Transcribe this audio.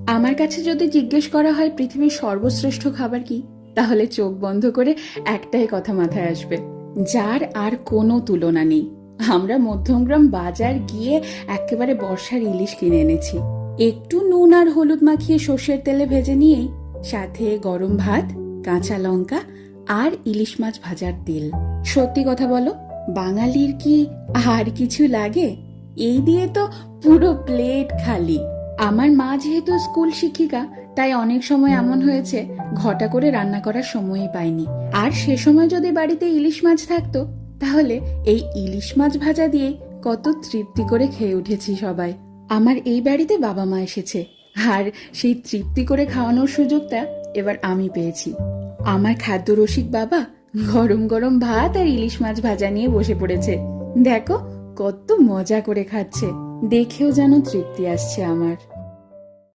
আমার কাছে যদি জিজ্ঞেস করা হয় পৃথিবীর সর্বশ্রেষ্ঠ খাবার কি, তাহলে চোখ বন্ধ করে একটাই কথা মাথায় আসবে, যার আর কোনো তুলনা নেই। আমরা মধ্যমগ্রাম বাজার গিয়ে একেবারে বর্ষার ইলিশ কিনে এনেছি। একটু নুন আর হলুদ মাখিয়ে সর্ষের তেলে ভেজে নিয়েই সাথে গরম ভাত, কাঁচা লঙ্কা আর ইলিশ মাছ ভাজার তেল। সত্যি কথা বলো, বাঙালির কি আর কিছু লাগে? এই দিয়ে তো পুরো প্লেট খালি। আমার মা যেহেতু স্কুল শিক্ষিকা, তাই অনেক সময় এমন হয়েছে ঘটা করে রান্না করার সময়ই পাইনি। আর সে সময় যদি বাড়িতে ইলিশ মাছ থাকতো, তাহলে এই ইলিশ মাছ ভাজা দিয়ে কত তৃপ্তি করে খেয়ে উঠেছি সবাই। আমার এই বাড়িতে বাবা মা এসেছে, আর সেই তৃপ্তি করে খাওয়ানোর সুযোগটা এবার আমি পেয়েছি। আমার খাদ্য রসিক বাবা গরম গরম ভাত আর ইলিশ মাছ ভাজা নিয়ে বসে পড়েছে। দেখো কত মজা করে খাচ্ছে, দেখেও যেন তৃপ্তি আসছে আমার।